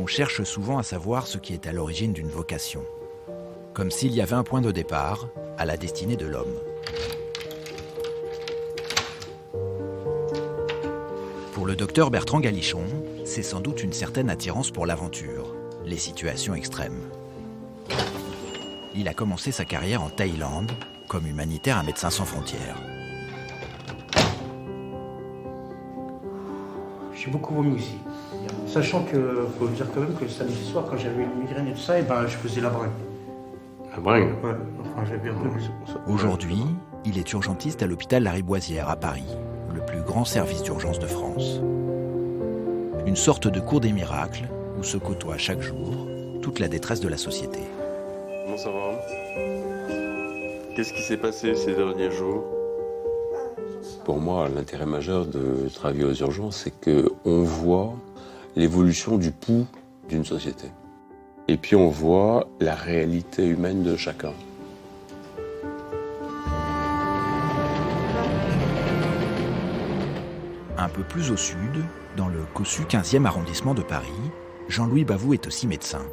On cherche souvent à savoir ce qui est à l'origine d'une vocation. Comme s'il y avait un point de départ à la destinée de l'homme. Pour le docteur Bertrand Galichon, c'est sans doute une certaine attirance pour l'aventure, les situations extrêmes. Il a commencé sa carrière en Thaïlande, comme humanitaire à Médecins sans frontières. J'ai beaucoup vomi aussi. Sachant que, faut dire quand même que le samedi soir, quand j'avais une migraine et tout ça, et ben, je faisais la bringue. La bringue? Ouais, enfin, j'avais un peu... Aujourd'hui, il est urgentiste à l'hôpital Lariboisière à Paris, le plus grand service d'urgence de France. Une sorte de cour des miracles où se côtoie chaque jour toute la détresse de la société. Comment ça va? Qu'est-ce qui s'est passé ces derniers jours? Pour moi, l'intérêt majeur de travailler aux urgences, c'est qu'on voit l'évolution du pouls d'une société. Et puis on voit la réalité humaine de chacun. Un peu plus au sud, dans le cossu 15e arrondissement de Paris, Jean-Louis Bavoux est aussi médecin.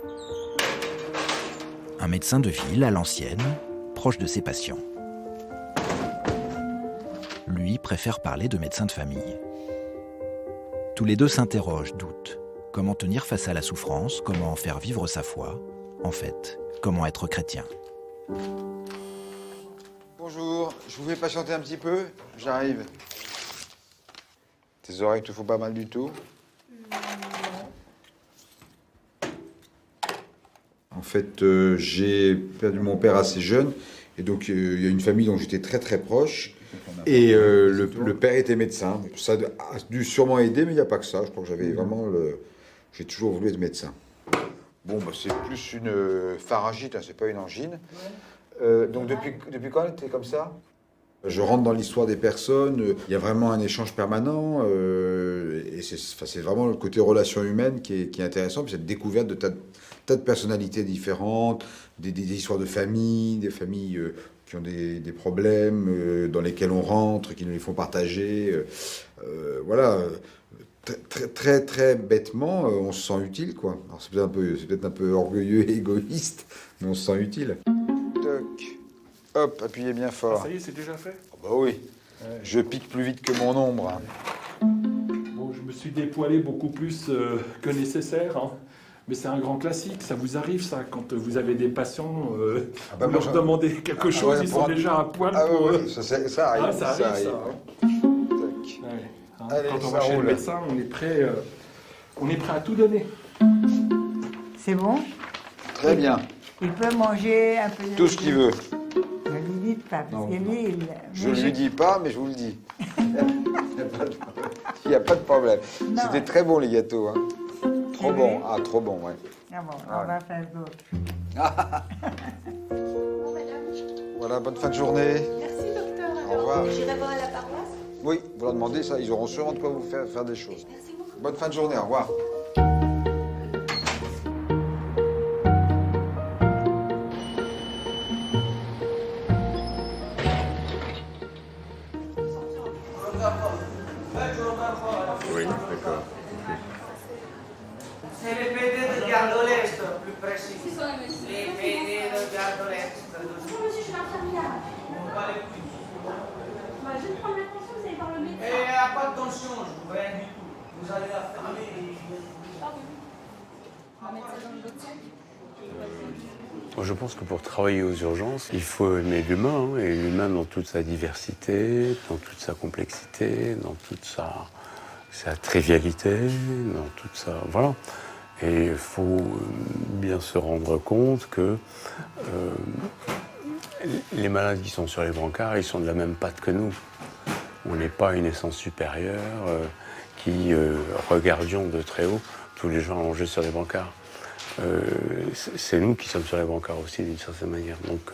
Un médecin de ville à l'ancienne, proche de ses patients. Lui préfère parler de médecin de famille. Tous les deux s'interrogent, doutent. Comment tenir face à la souffrance, comment faire vivre sa foi. En fait, comment être chrétien. Bonjour, je vous fais patienter un petit peu, j'arrive. Tes oreilles te font pas mal du tout? En fait, j'ai perdu mon père assez jeune, et donc il y a une famille dont j'étais très très proche, et le père était médecin. Ça a dû sûrement aider, mais il n'y a pas que ça. Je crois que j'avais vraiment j'ai toujours voulu être médecin. Bon, bah, c'est plus une pharyngite, hein, c'est pas une angine. Donc depuis quand tu es comme ça? Je rentre dans l'histoire des personnes, il y a vraiment un échange permanent, et c'est vraiment le côté relation humaine qui est intéressant, puis cette découverte de tas de personnalités différentes, des histoires de familles, des familles qui ont des problèmes, dans lesquels on rentre, qui nous les font partager. Voilà, très bêtement, on se sent utile, quoi. Alors c'est peut-être un peu orgueilleux et égoïste, mais on se sent utile. Toc. Hop, appuyez bien fort. Ah, ça y est, c'est déjà fait? Oh bah oui, ouais. Je pique plus vite que mon ombre. Hein. Bon, je me suis dépoilé beaucoup plus que nécessaire, hein. Mais c'est un grand classique, ça vous arrive ça, quand vous avez des patients, vous leur demandez quelque chose, ils sont déjà à poil pour... oui, ça arrive. Ah, ça arrive, ça. Hein. Ouais. Hein, Allez, quand on va chez le médecin, on est prêt à tout donner. C'est bon? Très bien. Il peut manger un peu de... Tout ce qu'il veut. Ne lui dites pas, parce que lui, Je ne lui dis pas, mais je vous le dis. Il n'y a pas de problème. C'était très bon, les gâteaux. Hein. Trop bon. Ah, trop bon, ouais. Ah bon, on va faire d'autres. Voilà, bonne fin de journée. Merci, docteur. Au revoir. J'irai voir à la paroisse. Oui, vous leur demandez ça, ils auront sûrement de quoi vous faire des choses. Merci beaucoup. Bonne fin de journée, au revoir. Oui, d'accord. C'est les PD de Garde de l'Est, plus précis. Les PD de Garde de l'Est. Bonjour, monsieur, je suis l'infirmière. On va les couilles. Je vais prendre l'attention, vous allez voir le médecin. Et pas de tension, je ne vous rien du tout. Vous allez la fermer et... On va mettre ça dans le bocal. Je pense que pour travailler aux urgences, il faut aimer l'humain, hein, et l'humain dans toute sa diversité, dans toute sa complexité, dans toute sa trivialité, dans toute sa... Voilà. Et il faut bien se rendre compte que les malades qui sont sur les brancards, ils sont de la même patte que nous. On n'est pas une essence supérieure qui regardions de très haut tous les gens allongés sur les brancards. C'est nous qui sommes sur les brancards aussi, d'une certaine manière. Donc,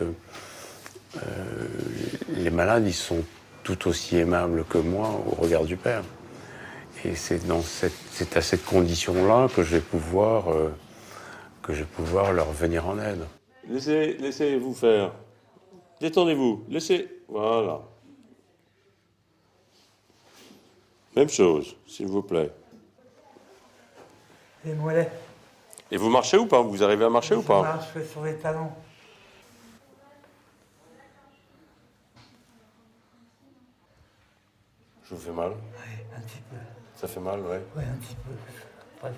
les malades, ils sont tout aussi aimables que moi au regard du Père. Et c'est à cette condition-là que je vais pouvoir leur venir en aide. Laissez-vous faire. Détendez-vous. Laissez. Voilà. Même chose, s'il vous plaît. Les mollets. Et vous marchez ou pas? Vous arrivez à marcher ou pas? Là, je fais sur les talons. Je vous fais mal? Oui, un petit peu. Ça fait mal, ouais. Oui, un petit peu. Pas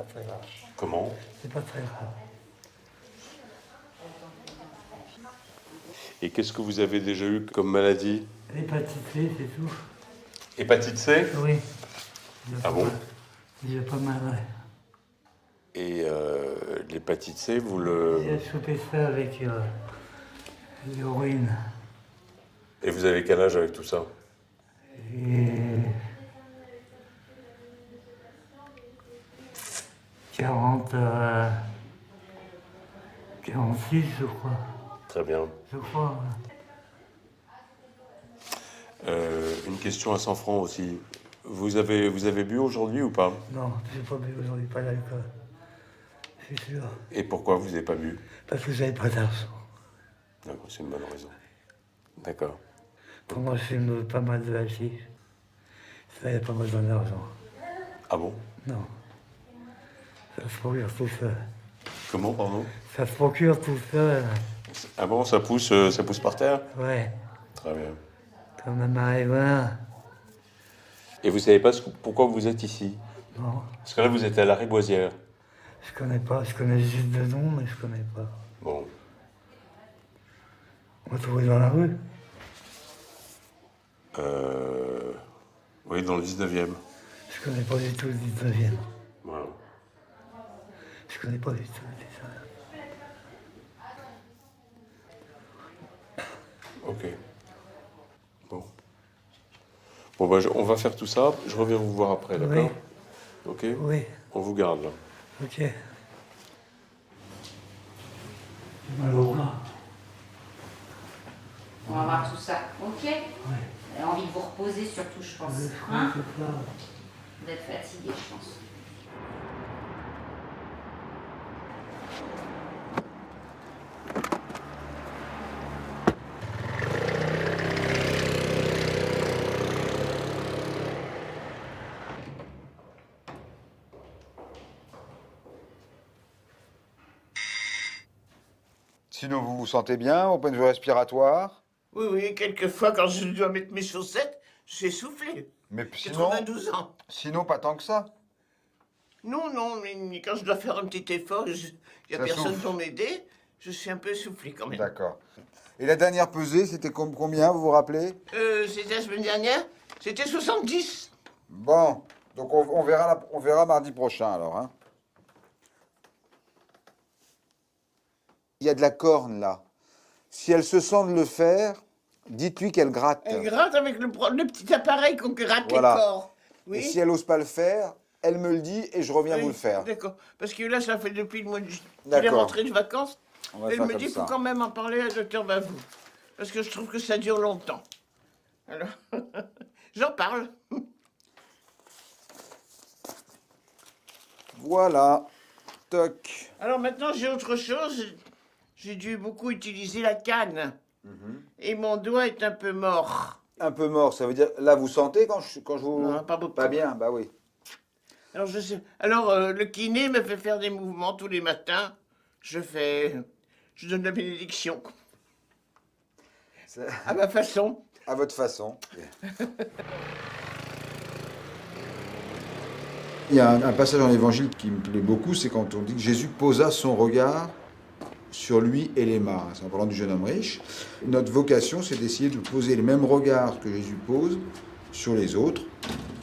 très grave. Comment? C'est pas très grave. Et qu'est-ce que vous avez déjà eu comme maladie? L'hépatite C, c'est tout. Hépatite C? Oui. Ah bon? J'ai pas mal, ouais. Et l'hépatite C, vous le... J'ai chopé ça avec l'héroïne. Et vous avez quel âge avec tout ça? Et 46, je crois. Très bien. Je crois. Une question à 100 francs aussi. Vous avez bu aujourd'hui ou pas? Non, j'ai pas bu aujourd'hui, pas d'alcool. C'est sûr. Et pourquoi vous n'avez pas bu? Parce que j'avais pas d'argent. D'accord, c'est une bonne raison. D'accord. Pour moi, je fume pas mal de hashish. Ça, y a pas besoin d'argent. Ah bon? Non. Ça se procure tout seul. Comment, pardon? Ça se procure tout seul. Ah bon, ça pousse par terre? Ouais. Très bien. Comme un marijuana. Et vous savez pas pourquoi vous êtes ici? Non. Parce que là, vous êtes à la Riboisière. Je connais pas. Je connais juste le nom, mais je connais pas. Bon. On va trouver dans la rue. Oui, dans le 19e. Je connais pas du tout le 19e. Voilà. Je connais pas du tout, c'est ça. Ok. Bon. Bon, bah, on va faire tout ça. Je reviens vous voir après, d'accord? Oui. Ok? Oui. On vous garde, là. Ok. Mal au bras. On va voir tout ça, ok? Vous avez envie de vous reposer surtout, je pense. Hein? Vous êtes fatigué, je pense. Sinon, vous vous sentez bien au point de vue respiratoire? Oui, oui, quelquefois, quand je dois mettre mes chaussettes, j'ai soufflé. Mais sinon, 92 ans. sinon, pas tant que ça. Non, non, mais quand je dois faire un petit effort, il n'y a Ça personne souffle. pour m'aider, je suis un peu essoufflé quand même. D'accord. Et la dernière pesée, c'était combien, vous vous rappelez? C'était la semaine dernière, c'était 70. Bon, donc on verra mardi prochain alors. Hein. Il y a de la corne là. Si elle se sent de le faire, dites-lui qu'elle gratte. Elle gratte avec le petit appareil qu'on gratte Voilà. les corps. Oui. Et si elle n'ose pas le faire, elle me le dit et je reviens Oui, vous le faire. D'accord. Parce que là, ça fait depuis le mois de D'accord. la rentrée de vacances. On va Elle faire me comme dit qu'il faut ça. quand même en parler à Dr Bavou. Parce que je trouve que ça dure longtemps. Alors, j'en parle. Voilà. Toc. Alors maintenant, j'ai autre chose. J'ai dû beaucoup utiliser la canne. Et mon doigt est un peu mort. Un peu mort, ça veut dire... Là, vous sentez quand je vous... Non, pas beaucoup. Pas bien, bah oui. Alors, je sais. Alors, le kiné me fait faire des mouvements tous les matins. Je donne la bénédiction. À ma façon. À votre façon. Il y a un passage dans l'Évangile qui me plaît beaucoup, c'est quand on dit que Jésus posa son regard sur lui et les mares. C'est en parlant du jeune homme riche. Notre vocation, c'est d'essayer de poser les mêmes regards que Jésus pose sur les autres.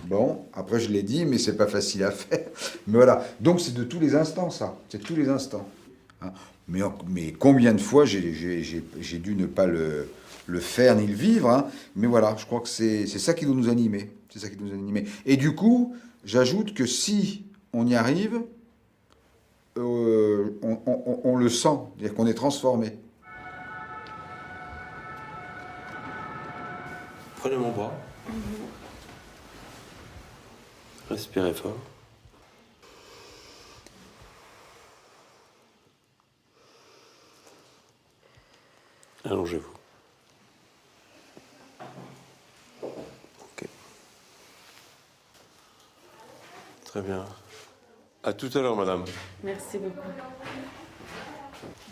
Bon, après je l'ai dit, mais c'est pas facile à faire. Mais voilà, donc c'est de tous les instants ça, c'est de tous les instants. Hein. Mais combien de fois j'ai dû ne pas le faire ni le vivre, hein. Mais voilà, je crois que c'est ça qui doit nous animer. C'est ça qui doit nous animer. Et du coup, j'ajoute que si on y arrive, on le sent, c'est-à-dire qu'on est transformé. Prenez mon bras. Respirez fort. Allongez-vous. Ok. Très bien. À tout à l'heure, madame. Merci beaucoup.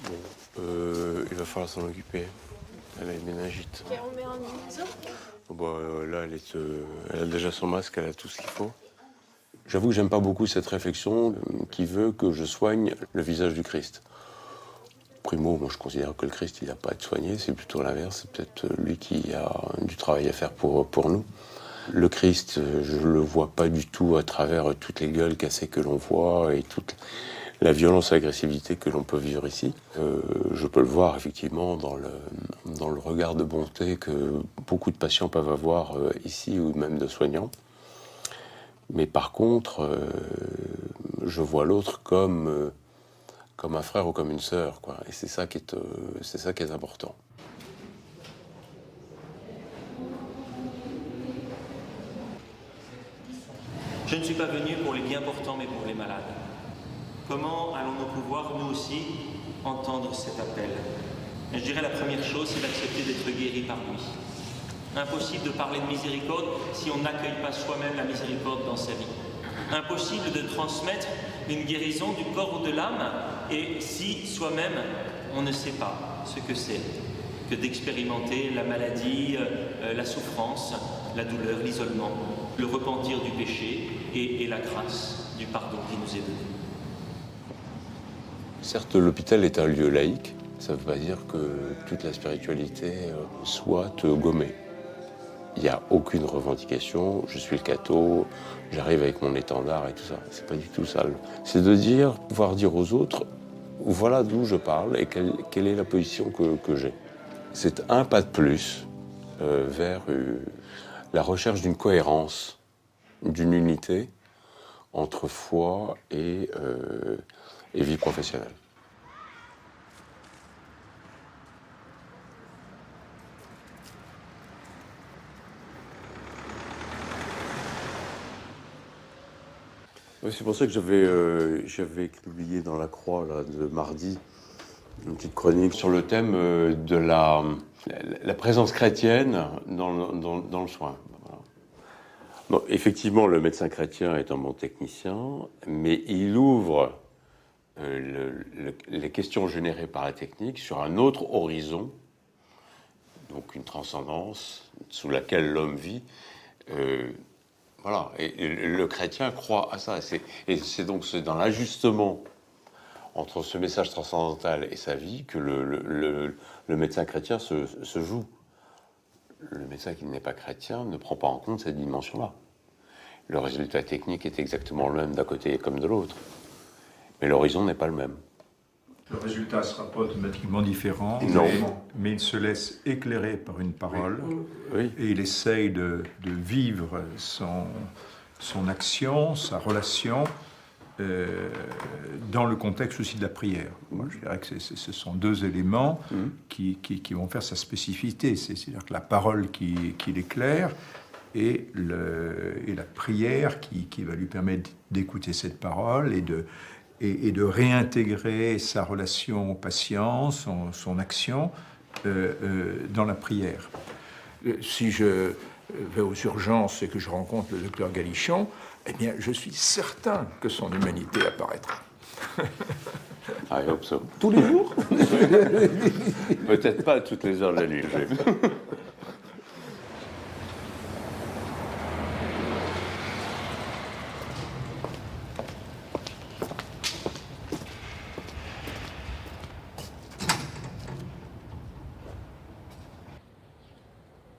Bon, il va falloir s'en occuper. Elle a une méningite. Ok, on met en iso. Bon, là, elle a déjà son masque, elle a tout ce qu'il faut. J'avoue que j'aime pas beaucoup cette réflexion qui veut que je soigne le visage du Christ. Primo, moi je considère que le Christ, il n'a pas à être soigné, c'est plutôt l'inverse. C'est peut-être lui qui a du travail à faire pour nous. Le Christ, je le vois pas du tout à travers toutes les gueules cassées que l'on voit et toute la violence et l'agressivité que l'on peut vivre ici. Je peux le voir effectivement dans le regard de bonté que beaucoup de patients peuvent avoir ici ou même de soignants. Mais par contre, je vois l'autre comme un frère ou comme une sœur, quoi. Et c'est ça qui est important. Je ne suis pas venu pour les bien portants, mais pour les malades. Comment allons-nous pouvoir, nous aussi, entendre cet appel? Je dirais la première chose, c'est d'accepter d'être guéri par lui. Impossible de parler de miséricorde si on n'accueille pas soi-même la miséricorde dans sa vie. Impossible de transmettre une guérison du corps ou de l'âme, et si soi-même on ne sait pas ce que c'est que d'expérimenter la maladie, la souffrance, la douleur, l'isolement, le repentir du péché et la grâce du pardon qui nous est donné. Certes, l'hôpital est un lieu laïque, ça ne veut pas dire que toute la spiritualité soit gommée. Il n'y a aucune revendication, je suis le catho, j'arrive avec mon étendard et tout ça. C'est pas du tout ça. C'est de pouvoir dire aux autres, voilà d'où je parle et quelle est la position que j'ai. C'est un pas de plus vers la recherche d'une cohérence, d'une unité entre foi et vie professionnelle. Oui, c'est pour ça que j'avais publié dans la Croix là, de mardi une petite chronique sur le thème de la présence chrétienne dans le soin. Voilà. Bon, effectivement, le médecin chrétien est un bon technicien, mais il ouvre les questions générées par la technique sur un autre horizon, donc une transcendance sous laquelle l'homme vit. Voilà, et le chrétien croit à ça. Et c'est donc dans l'ajustement entre ce message transcendantal et sa vie que le médecin chrétien se joue. Le médecin qui n'est pas chrétien ne prend pas en compte cette dimension-là. Le résultat technique est exactement le même d'un côté comme de l'autre. Mais l'horizon n'est pas le même. Le résultat ne sera pas automatiquement différent, mais il se laisse éclairer par une parole, oui. Et il essaye de vivre son action, sa relation, dans le contexte aussi de la prière. Moi, je dirais que ce sont deux éléments qui vont faire sa spécificité, c'est-à-dire que la parole qui l'éclaire et la prière qui va lui permettre d'écouter cette parole et de réintégrer sa relation au patient, son action dans la prière. Si je vais aux urgences et que je rencontre le docteur Galichon, eh bien, je suis certain que son humanité apparaîtra. I hope so. Tous les jours? Peut-être pas à toutes les heures de la nuit.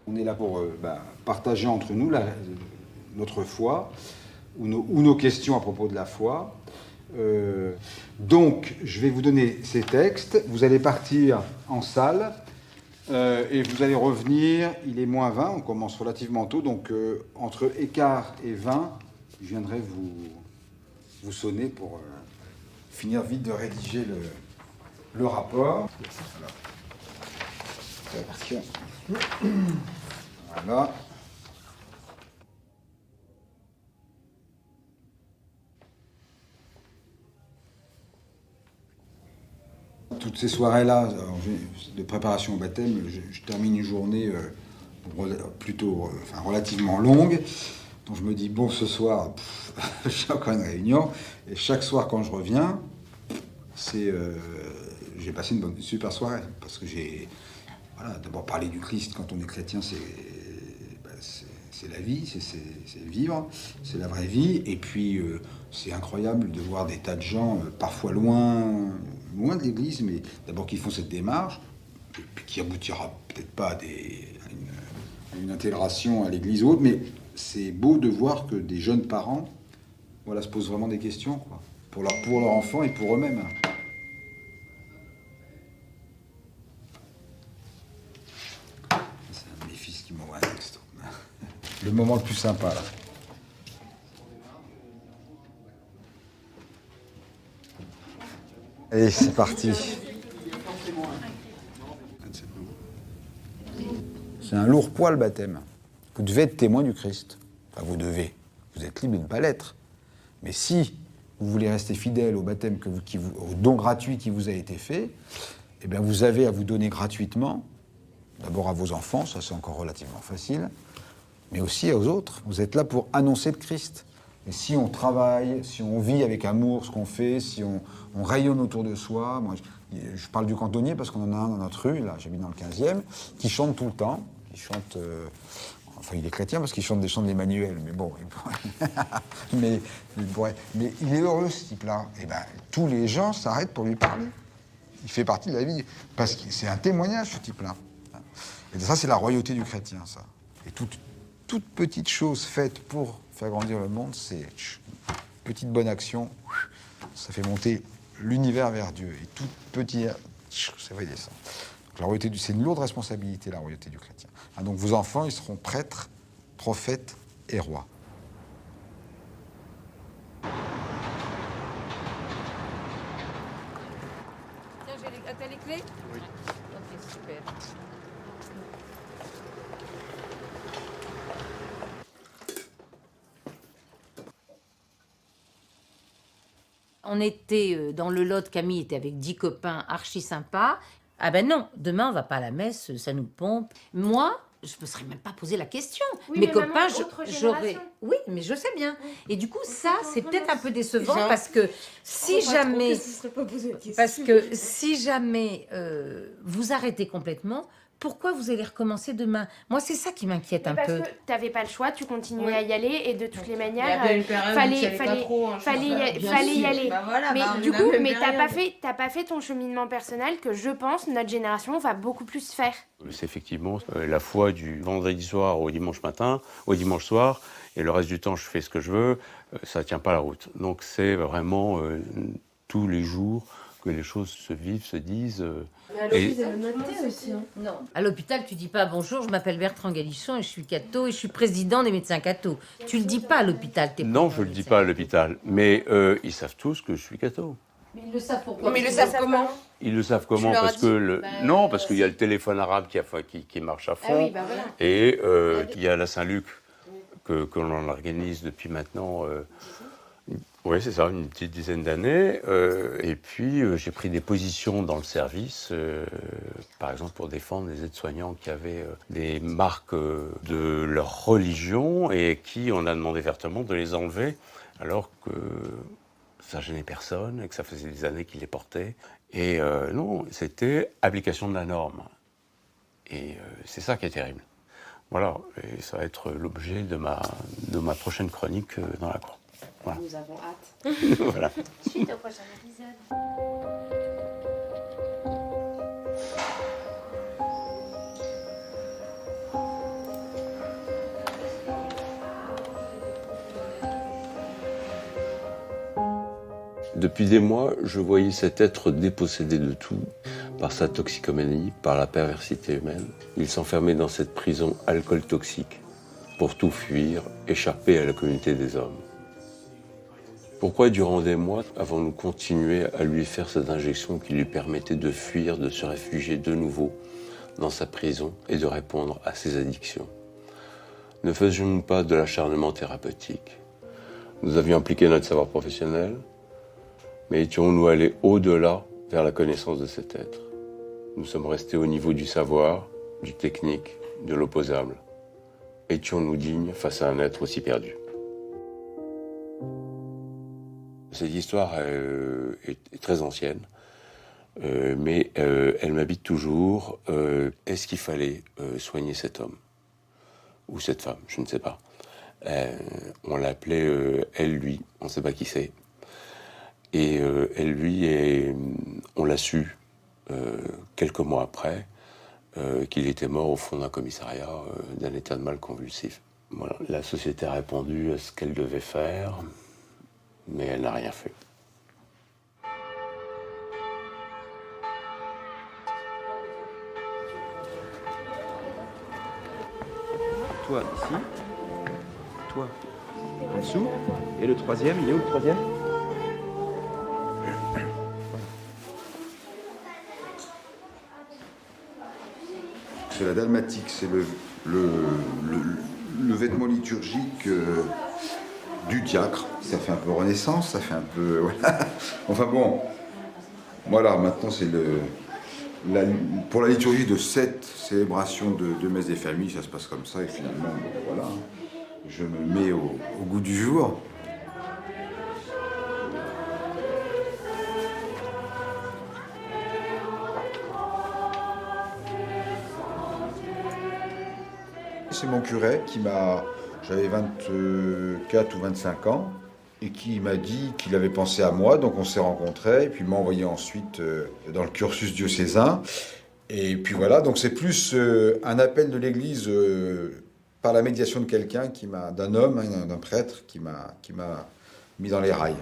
On est là pour partager entre nous notre foi ou nos questions à propos de la foi. Donc, je vais vous donner ces textes. Vous allez partir en salle et vous allez revenir. Il est moins 20, on commence relativement tôt. Donc, entre écart et 20, je viendrai vous sonner pour finir vite de rédiger le rapport. Alors, ça va partir. Voilà. Toutes ces soirées-là, de préparation au baptême, je termine une journée plutôt relativement longue. Donc je me dis, bon, ce soir, j'ai encore une réunion. Et chaque soir, quand je reviens, j'ai passé une super soirée. Parce que j'ai d'abord parlé du Christ quand on est chrétien, c'est la vie, c'est vivre, c'est la vraie vie. Et puis, c'est incroyable de voir des tas de gens, parfois loin de l'église, mais d'abord qui font cette démarche, et puis qui aboutira peut-être pas à une intégration à l'église ou autre, mais c'est beau de voir que des jeunes parents se posent vraiment des questions, quoi, pour leur enfant et pour eux-mêmes. C'est un de mes fils qui m'envoie un texto. Le moment le plus sympa, là. Allez, c'est parti. C'est un lourd poids, le baptême. Vous devez être témoin du Christ. Enfin, vous devez. Vous êtes libre de ne pas l'être. Mais si vous voulez rester fidèle au baptême, au don gratuit qui vous a été fait, eh bien, vous avez à vous donner gratuitement, d'abord à vos enfants, ça c'est encore relativement facile, mais aussi aux autres. Vous êtes là pour annoncer le Christ. Et si on travaille, si on vit avec amour ce qu'on fait, si on rayonne autour de soi, moi je parle du cantonnier parce qu'on en a un dans notre rue, là j'habite dans le 15e, qui chante tout le temps, qui chante, enfin il est chrétien parce qu'il chante des chants de l'Emmanuel, mais bon, mais il est heureux ce type-là. Et ben tous les gens s'arrêtent pour lui parler. Il fait partie de la vie, parce que c'est un témoignage ce type-là. Et ça c'est la royauté du chrétien, ça. Et toute petite chose faite pour faire grandir le monde, c'est une petite bonne action, ça fait monter l'univers vers Dieu. Et tout petit, ça va descendre. Donc la royauté c'est une lourde responsabilité, la royauté du chrétien. Donc vos enfants, ils seront prêtres, prophètes et rois. Tiens, t'as les clés ? Oui. Ok, super. On était dans le Lot, Camille était avec 10 copains archi sympas. Ah ben non, demain on va pas à la messe, ça nous pompe. Moi, je me serais même pas posé la question. Oui, Mes mais copains, maman, autre j'aurais... génération. Oui, mais je sais bien. Et du coup, ça, c'est vraiment peut-être un peu décevant Genre, parce que si jamais... Parce que si jamais vous arrêtez complètement, pourquoi vous allez recommencer demain? Moi, c'est ça qui m'inquiète un peu. Parce que t'avais pas le choix, tu continuais Oui. à y aller et de toutes les Il y manières, avait une période où fallait tu y allais pas trop, hein, je fallait pense. y aller. Bah voilà, mais bah on du est dans coup, la même mais période. t'as pas fait ton cheminement personnel que je pense notre génération va beaucoup plus faire. C'est effectivement la foi du vendredi soir au dimanche matin, au dimanche soir, et le reste du temps je fais ce que je veux, ça ne tient pas la route. Donc c'est vraiment tous les jours que les choses se vivent, se disent. Aussi, hein. Non. À l'hôpital, tu dis pas bonjour, je m'appelle Bertrand Galichon et je suis catho et je suis président des médecins catho. Tu le dis pas à l'hôpital. Non, je ne le dis pas à l'hôpital, mais ils savent tous que je suis catho. Mais ils le savent pourquoi? Mais ils le savent comment? Ils le savent comment? Parce que non, parce qu'il y a le téléphone arabe qui marche à fond, Ah oui, bah voilà. et il y a la Saint-Luc que l'on organise depuis maintenant. Oui, c'est ça, une petite dizaine d'années. Et puis, j'ai pris des positions dans le service, par exemple pour défendre les aides-soignants qui avaient des marques de leur religion et qui on a demandé vertement de les enlever, alors que ça gênait personne et que ça faisait des années qu'ils les portaient. Et non, c'était application de la norme. Et c'est ça qui est terrible. Voilà, et ça va être l'objet de ma prochaine chronique dans la cour. Voilà. Nous avons hâte. Voilà. Suite au prochain épisode. Depuis des mois, je voyais cet être dépossédé de tout, par sa toxicomanie, par la perversité humaine. Il s'enfermait dans cette prison alcool toxique, pour tout fuir, échapper à la communauté des hommes. Pourquoi, durant des mois, avons-nous continué à lui faire cette injection qui lui permettait de fuir, de se réfugier de nouveau dans sa prison et de répondre à ses addictions? Ne faisions-nous pas de l'acharnement thérapeutique? Nous avions impliqué notre savoir professionnel, mais étions-nous allés au-delà vers la connaissance de cet être? Nous sommes restés au niveau du savoir, du technique, de l'opposable. étions-nous dignes face à un être aussi perdu? Cette histoire est très ancienne, mais elle m'habite toujours. Est-ce qu'il fallait soigner cet homme ou cette femme? Je ne sais pas. On l'appelait elle, lui, on ne sait pas qui c'est. Et elle, lui, on l'a su quelques mois après, qu'il était mort au fond d'un commissariat d'un état de mal convulsif. Voilà. La société a répondu à ce qu'elle devait faire, mais elle n'a rien fait. Toi ici, toi en dessous, et le troisième, il est où le troisième? C'est la dalmatique, c'est le vêtement liturgique du diacre. Ça fait un peu Renaissance, ça fait un peu... Voilà. Enfin bon, voilà, maintenant c'est pour la liturgie de cette célébration de messe des familles, ça se passe comme ça, et finalement, bon, voilà, je me mets au goût du jour. C'est mon curé qui j'avais 24 ou 25 ans, et qui m'a dit qu'il avait pensé à moi, donc on s'est rencontrés, et puis il m'a envoyé ensuite dans le cursus diocésain. Et puis voilà, donc c'est plus un appel de l'Église par la médiation de quelqu'un, d'un homme, hein, d'un prêtre, qui m'a mis dans les rails.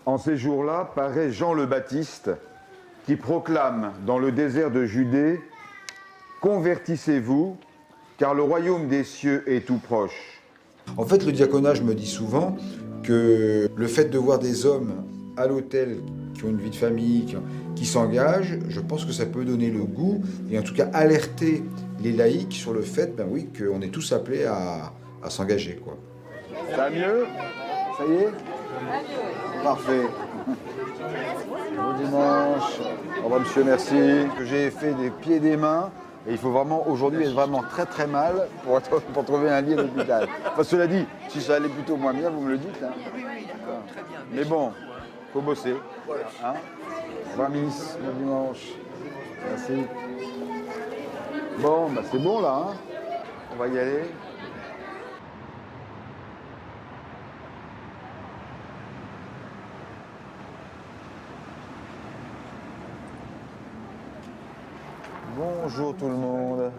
En ces jours-là, paraît Jean le Baptiste, qui proclame dans le désert de Judée « Convertissez-vous, car le royaume des cieux est tout proche ». En fait, le diaconat, je me dis souvent que le fait de voir des hommes à l'autel qui ont une vie de famille, qui s'engagent, je pense que ça peut donner le goût et en tout cas alerter les laïcs sur le fait, ben oui, qu'on est tous appelés à s'engager, quoi. Ça va mieux? Ça y est? Parfait. Bon dimanche. Au revoir, monsieur, merci. J'ai fait des pieds et des mains. Et il faut vraiment, aujourd'hui, être vraiment très très mal pour trouver un lit à l'hôpital. Enfin, cela dit, si ça allait plutôt moins bien, vous me le dites. Hein. Oui, d'accord, très bien. Mais bon, faut bosser. Voilà. Hein, au revoir, Miss. Bon dimanche. Merci. Bon, bah c'est bon là. Hein, on va y aller. Bonjour tout le monde.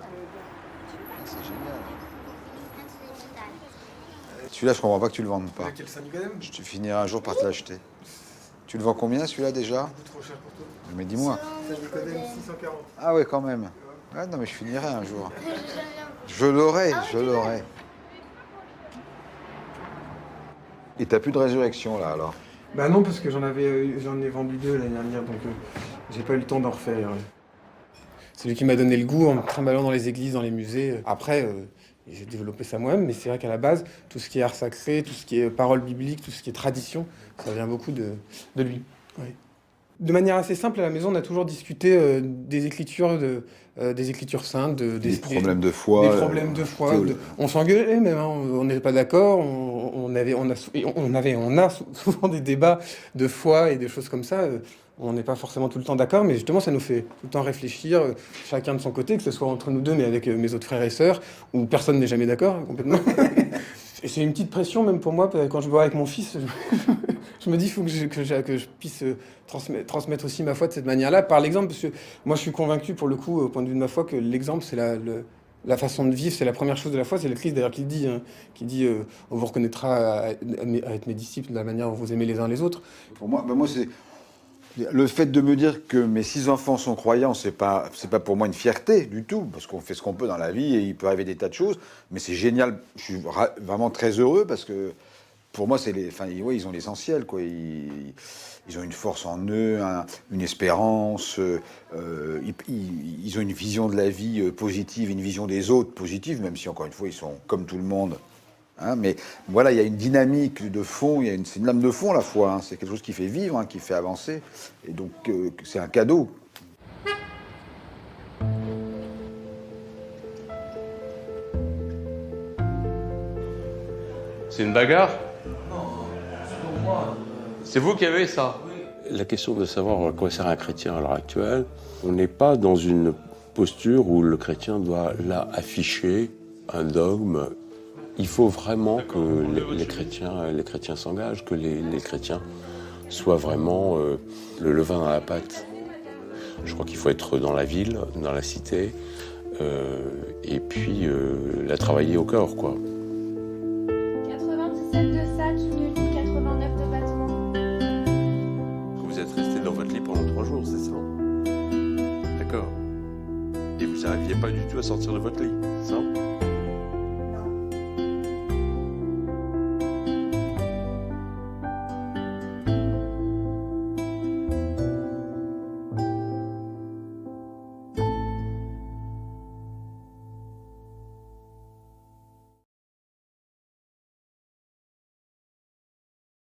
C'est génial. Celui-là, je comprends pas que tu le vendes pas. Quel Saint-Nicodème? Je finirai un jour par te l'acheter. Tu le vends combien celui-là déjà? Trop cher pour toi. Mais dis-moi. Saint-Nicodème 640. Ah ouais, quand même. Ouais, non mais je finirai un jour. Je l'aurai, je l'aurai. Et t'as plus de résurrection là alors? Bah non, parce que j'en ai vendu 2 l'année dernière, donc j'ai pas eu le temps d'en refaire. C'est lui qui m'a donné le goût en me trimballant dans les églises, dans les musées. Après, j'ai développé ça moi-même, mais c'est vrai qu'à la base, tout ce qui est art sacré, tout ce qui est parole biblique, tout ce qui est tradition, ça vient beaucoup de lui. Oui. De manière assez simple, à la maison, on a toujours discuté des écritures saintes, des problèmes de foi. Des problèmes de foi. On s'engueulait même, hein, on n'était pas d'accord. On a souvent des débats de foi et des choses comme ça. On n'est pas forcément tout le temps d'accord, mais justement, ça nous fait tout le temps réfléchir, chacun de son côté, que ce soit entre nous deux, mais avec mes autres frères et sœurs, où personne n'est jamais d'accord, complètement. Et c'est une petite pression, même pour moi, quand je bois avec mon fils, je me dis qu'il faut que je puisse transmettre aussi ma foi de cette manière-là, par l'exemple, parce que moi, je suis convaincu, pour le coup, au point de vue de ma foi, que l'exemple, c'est la façon de vivre, c'est la première chose de la foi. C'est le Christ d'ailleurs qui le dit, hein, qui dit on vous reconnaîtra à être mes disciples de la manière dont vous aimez les uns les autres. Pour moi, c'est... Le fait de me dire que mes 6 enfants sont croyants, c'est pas pour moi une fierté du tout, parce qu'on fait ce qu'on peut dans la vie et il peut arriver des tas de choses, mais c'est génial. Je suis vraiment très heureux parce que pour moi, ils ont l'essentiel, quoi. Ils ont une force en eux, une espérance, ils ont une vision de la vie positive, une vision des autres positive, même si encore une fois, ils sont comme tout le monde. Hein, mais voilà, il y a une dynamique de fond, c'est une lame de fond la foi, hein, c'est quelque chose qui fait vivre, hein, qui fait avancer, et donc c'est un cadeau. C'est une bagarre? C'est vous qui avez ça? La question de savoir à quoi sert un chrétien à l'heure actuelle, on n'est pas dans une posture où le chrétien doit là afficher un dogme. Il faut vraiment que les chrétiens s'engagent, que les chrétiens soient vraiment le levain dans la pâte. Je crois qu'il faut être dans la ville, dans la cité, et puis la travailler au cœur, quoi. 97 de sac, de lit, 89 de vêtements. Vous êtes resté dans votre lit pendant 3 jours, c'est ça? D'accord. Et vous n'arriviez pas du tout à sortir de votre lit, c'est ça?